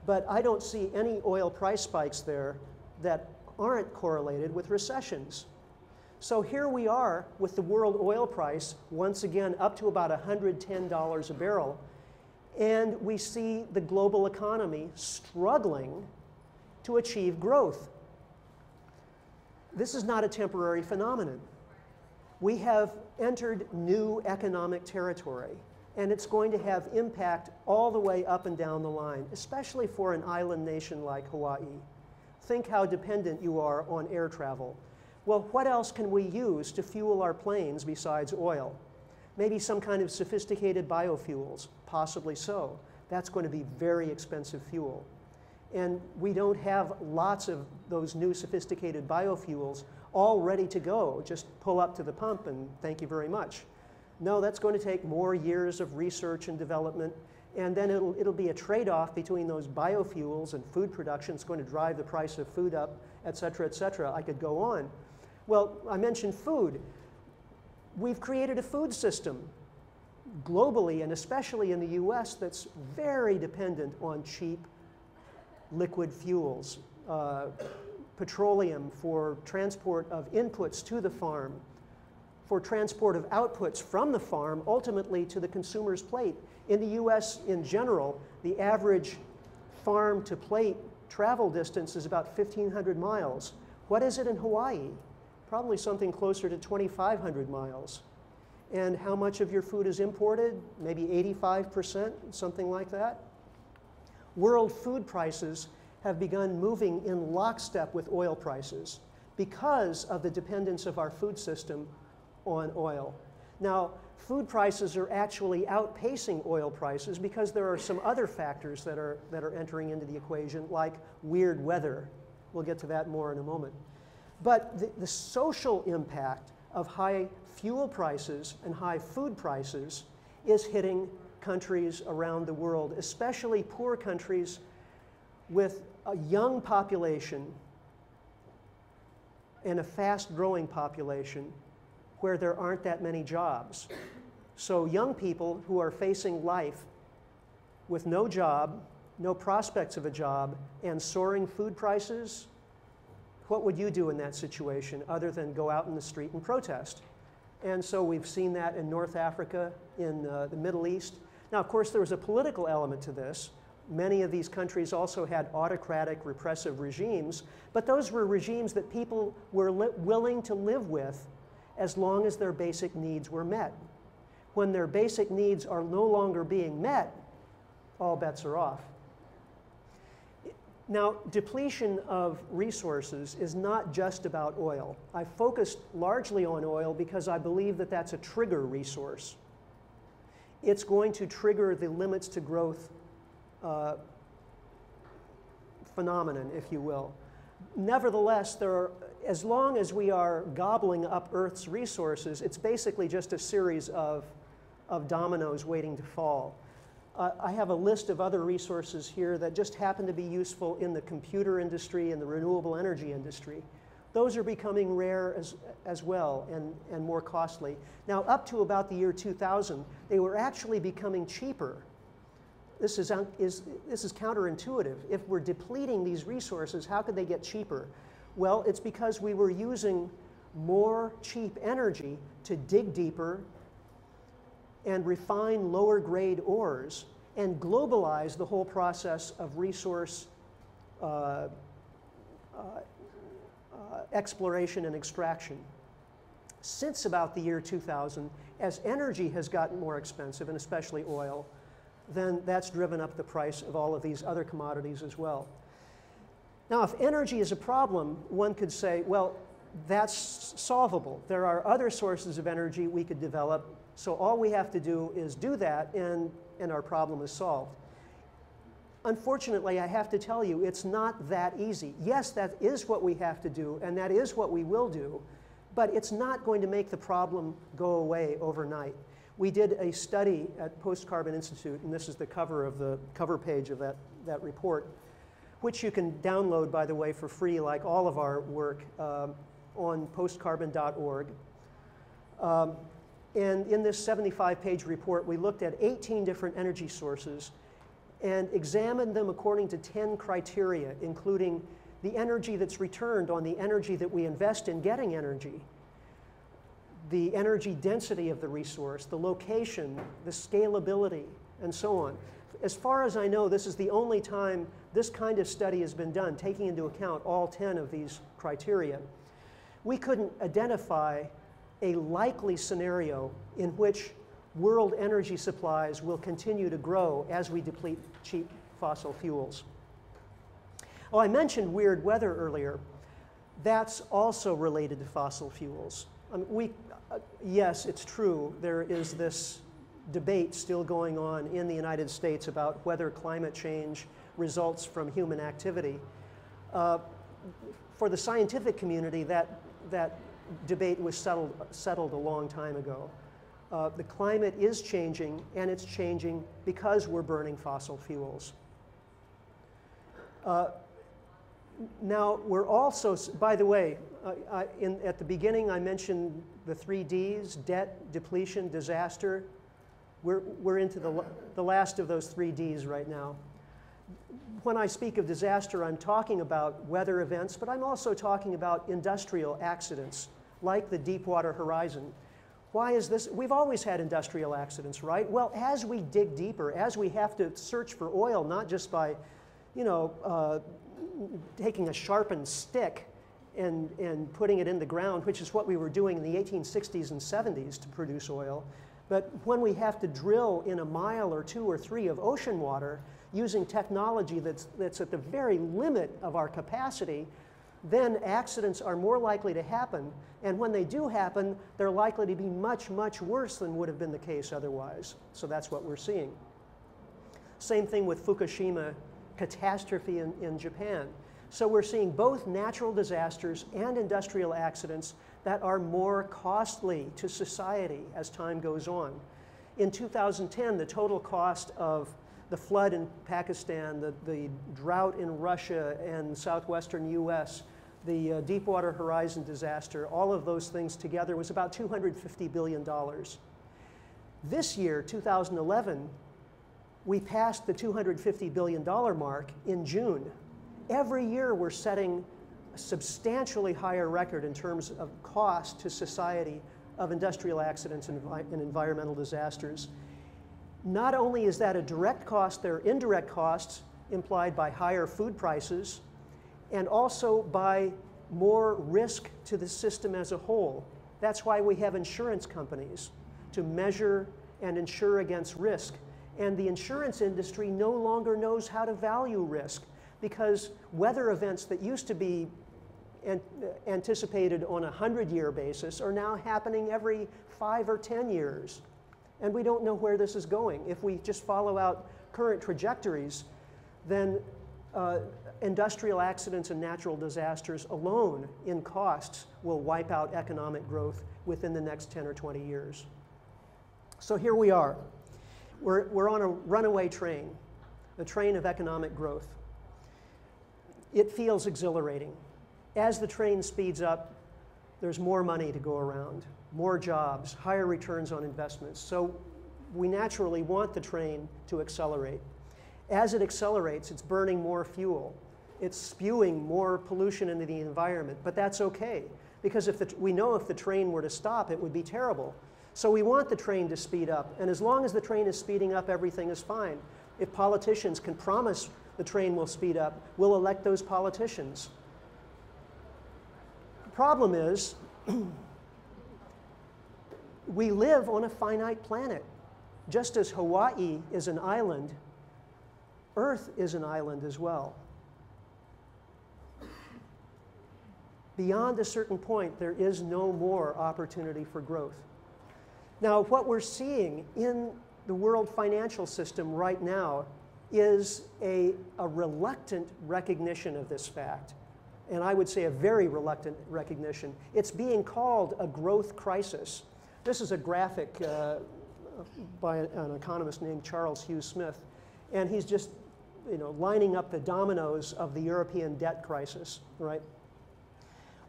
but I don't see any oil price spikes there that aren't correlated with recessions. So here we are with the world oil price, once again, up to about $110 a barrel. And we see the global economy struggling to achieve growth. This is not a temporary phenomenon. We have entered new economic territory, and it's going to have impact all the way up and down the line, especially for an island nation like Hawaii. Think how dependent you are on air travel. Well, what else can we use to fuel our planes besides oil? Maybe some kind of sophisticated biofuels, possibly so. That's going to be very expensive fuel. And we don't have lots of those new sophisticated biofuels all ready to go. Just pull up to the pump and thank you very much. No, that's going to take more years of research and development, and then it'll be a trade-off between those biofuels and food production. It's going to drive the price of food up, et cetera, et cetera. I could go on. Well, I mentioned food. We've created a food system globally, and especially in the US, that's very dependent on cheap liquid fuels, petroleum for transport of inputs to the farm, for transport of outputs from the farm, ultimately to the consumer's plate. In the US in general, the average farm to plate travel distance is about 1,500 miles. What is it in Hawaii? Probably something closer to 2,500 miles. And how much of your food is imported? Maybe 85%, something like that. World food prices have begun moving in lockstep with oil prices because of the dependence of our food system on oil. Now, food prices are actually outpacing oil prices because there are some other factors that are entering into the equation, like weird weather. We'll get to that more in a moment. But the social impact of high fuel prices and high food prices is hitting countries around the world, especially poor countries with a young population and a fast-growing population where there aren't that many jobs. So young people who are facing life with no job, no prospects of a job, and soaring food prices, what would you do in that situation other than go out in the street and protest? And so we've seen that in North Africa, in the Middle East. Now, of course, there was a political element to this. Many of these countries also had autocratic, repressive regimes, but those were regimes that people were willing to live with as long as their basic needs were met. When their basic needs are no longer being met, all bets are off. Now, depletion of resources is not just about oil. I focused largely on oil because I believe that that's a trigger resource. It's going to trigger the limits to growth phenomenon, if you will. Nevertheless, as long as we are gobbling up Earth's resources, it's basically just a series of dominoes waiting to fall. I have a list of other resources here that just happen to be useful in the computer industry and the renewable energy industry. Those are becoming rare as well and more costly. Now, up to about the year 2000, they were actually becoming cheaper. This is counterintuitive. If we're depleting these resources, how could they get cheaper? Well, it's because we were using more cheap energy to dig deeper and refine lower grade ores and globalize the whole process of resource exploration and extraction. Since about the year 2000, as energy has gotten more expensive, and especially oil, then that's driven up the price of all of these other commodities as well. Now, if energy is a problem, one could say, well, that's solvable. There are other sources of energy we could develop, so all we have to do is do that, and our problem is solved. Unfortunately, I have to tell you, it's not that easy. Yes, that is what we have to do, and that is what we will do, but it's not going to make the problem go away overnight. We did a study at Post Carbon Institute, and this is the cover of the cover page of that report, which you can download, by the way, for free, like all of our work, on postcarbon.org. And in this 75-page report, we looked at 18 different energy sources and examined them according to 10 criteria, including the energy that's returned on the energy that we invest in getting energy, the energy density of the resource, the location, the scalability, and so on. As far as I know, this is the only time this kind of study has been done, taking into account all 10 of these criteria. We couldn't identify a likely scenario in which world energy supplies will continue to grow as we deplete cheap fossil fuels. Oh, I mentioned weird weather earlier. That's also related to fossil fuels. Yes, it's true. There is this debate still going on in the United States about whether climate change results from human activity. For the scientific community, that debate was settled a long time ago. The climate is changing, and it's changing because we're burning fossil fuels. Now, we're also, by the way, at the beginning I mentioned the 3 Ds, debt, depletion, disaster. We're into the last of those 3 Ds right now. When I speak of disaster, I'm talking about weather events, but I'm also talking about industrial accidents, like the Deepwater Horizon. Why is this? We've always had industrial accidents, right? Well, as we dig deeper, as we have to search for oil, not just by, taking a sharpened stick and putting it in the ground, which is what we were doing in the 1860s and 70s to produce oil, but when we have to drill in a mile or 2 or 3 of ocean water using technology that's at the very limit of our capacity, then accidents are more likely to happen. And when they do happen, they're likely to be much, much worse than would have been the case otherwise. So that's what we're seeing. Same thing with Fukushima catastrophe in Japan. So we're seeing both natural disasters and industrial accidents that are more costly to society as time goes on. In 2010, the total cost of the flood in Pakistan, the drought in Russia and southwestern US, the Deepwater Horizon disaster, all of those things together was about $250 billion. This year, 2011, we passed the $250 billion mark in June. Every year we're setting a substantially higher record in terms of cost to society of industrial accidents and environmental disasters. Not only is that a direct cost, there are indirect costs implied by higher food prices and also by more risk to the system as a whole. That's why we have insurance companies to measure and insure against risk. And the insurance industry no longer knows how to value risk because weather events that used to be anticipated on a 100-year basis are now happening every 5 or 10 years. And we don't know where this is going. If we just follow out current trajectories, then industrial accidents and natural disasters alone in costs will wipe out economic growth within the next 10 or 20 years. So here we are. We're on a runaway train, a train of economic growth. It feels exhilarating. As the train speeds up, there's more money to go around, more jobs, higher returns on investments. So we naturally want the train to accelerate. As it accelerates, it's burning more fuel. It's spewing more pollution into the environment, but that's okay, because we know if the train were to stop, it would be terrible. So we want the train to speed up, and as long as the train is speeding up, everything is fine. If politicians can promise the train will speed up, we'll elect those politicians. The problem is, we live on a finite planet. Just as Hawaii is an island, Earth is an island as well. Beyond a certain point, there is no more opportunity for growth. Now, what we're seeing in the world financial system right now is a reluctant recognition of this fact. And I would say a very reluctant recognition. It's being called a growth crisis. This is a graphic by an economist named Charles Hugh Smith. And he's just lining up the dominoes of the European debt crisis, right?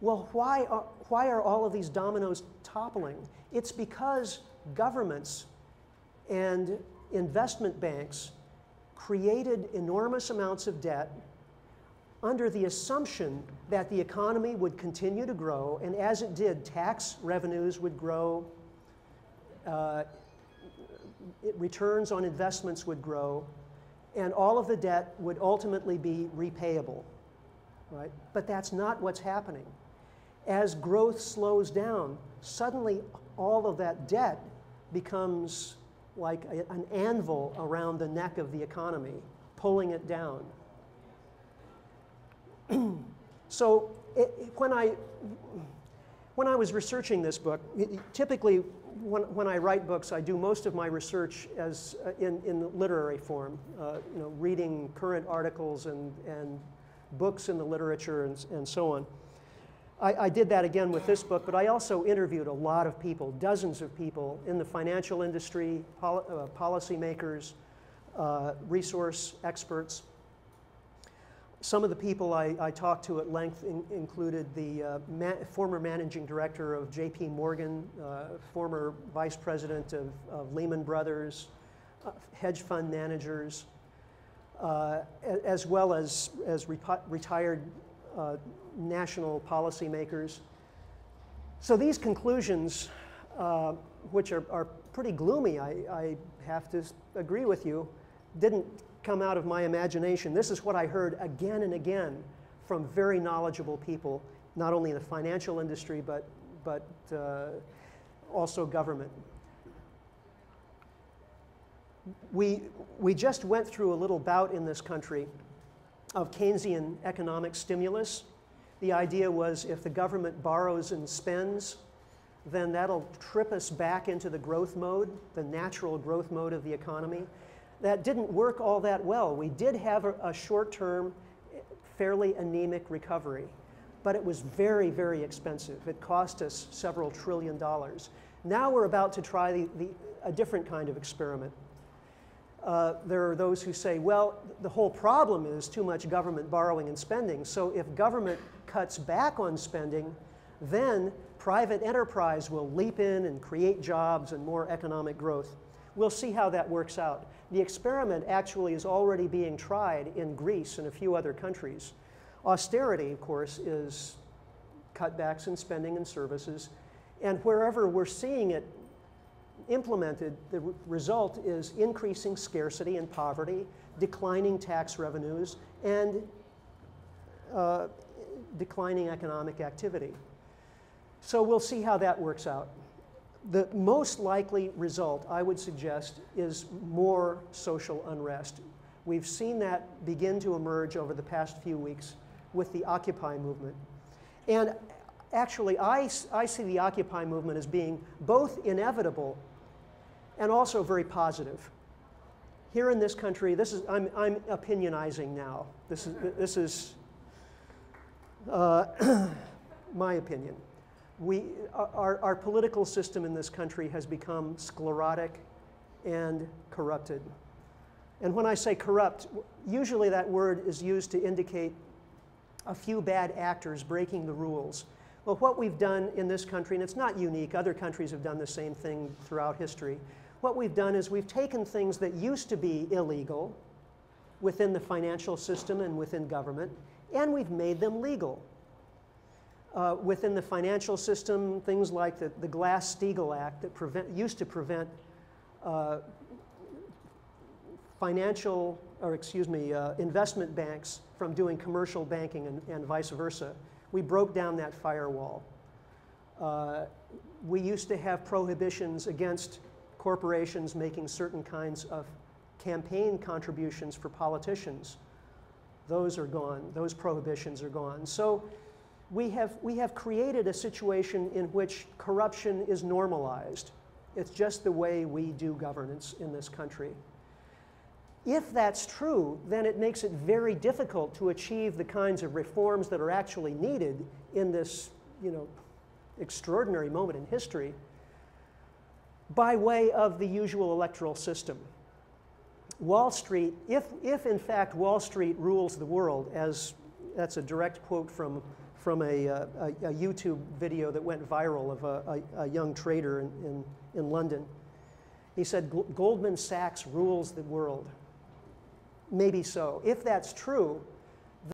Well, why are all of these dominoes toppling? It's because governments and investment banks created enormous amounts of debt under the assumption that the economy would continue to grow, and as it did, tax revenues would grow, returns on investments would grow, and all of the debt would ultimately be repayable, right? But that's not what's happening. As growth slows down, suddenly all of that debt becomes like an anvil around the neck of the economy, pulling it down. So when I was researching this book, typically when I write books, I do most of my research as in literary form, you know, reading current articles and books in the literature and so on. I did that again with this book, but I also interviewed a lot of people, dozens of people in the financial industry, policymakers, resource experts. Some of the people I talked to at length included the former managing director of J.P. Morgan, former vice president of Lehman Brothers, hedge fund managers, as well as retired national policymakers. So these conclusions, which are pretty gloomy, I have to agree with you, didn't come out of my imagination. This is what I heard again and again from very knowledgeable people, not only in the financial industry, but also government. We just went through a little bout in this country of Keynesian economic stimulus. The idea was if the government borrows and spends, then that'll trip us back into the growth mode, the natural growth mode of the economy. That didn't work all that well. We did have a short-term, fairly anemic recovery, but it was very, very expensive. It cost us several $1 trillion. Now we're about to try a different kind of experiment. There are those who say, well, the whole problem is too much government borrowing and spending, so if government cuts back on spending, then private enterprise will leap in and create jobs and more economic growth. We'll see how that works out. The experiment actually is already being tried in Greece and a few other countries. Austerity, of course, is cutbacks in spending and services, and wherever we're seeing it implemented, the result is increasing scarcity and poverty, declining tax revenues, and declining economic activity. So we'll see how that works out. The most likely result, I would suggest, is more social unrest. We've seen that begin to emerge over the past few weeks with the Occupy movement. And actually, I see the Occupy movement as being both inevitable and also very positive. Here in this country, I'm opinionizing now. This is my opinion. Our political system in this country has become sclerotic and corrupted. And when I say corrupt, usually that word is used to indicate a few bad actors breaking the rules. Well, what we've done in this country, and it's not unique, other countries have done the same thing throughout history. What we've done is we've taken things that used to be illegal within the financial system and within government, and we've made them legal. Within the financial system, things like the Glass-Steagall Act that used to prevent investment banks from doing commercial banking and vice versa. We broke down that firewall. We used to have prohibitions against corporations making certain kinds of campaign contributions for politicians. Those are gone. Those prohibitions are gone. So we have created a situation in which corruption is normalized. It's just the way we do governance in this country. If that's true, then it makes it very difficult to achieve the kinds of reforms that are actually needed in this, extraordinary moment in history by way of the usual electoral system. Wall Street, if in fact Wall Street rules the world, as that's a direct quote from a YouTube video that went viral of a young trader in London. He said, Goldman Sachs rules the world. Maybe so. If that's true,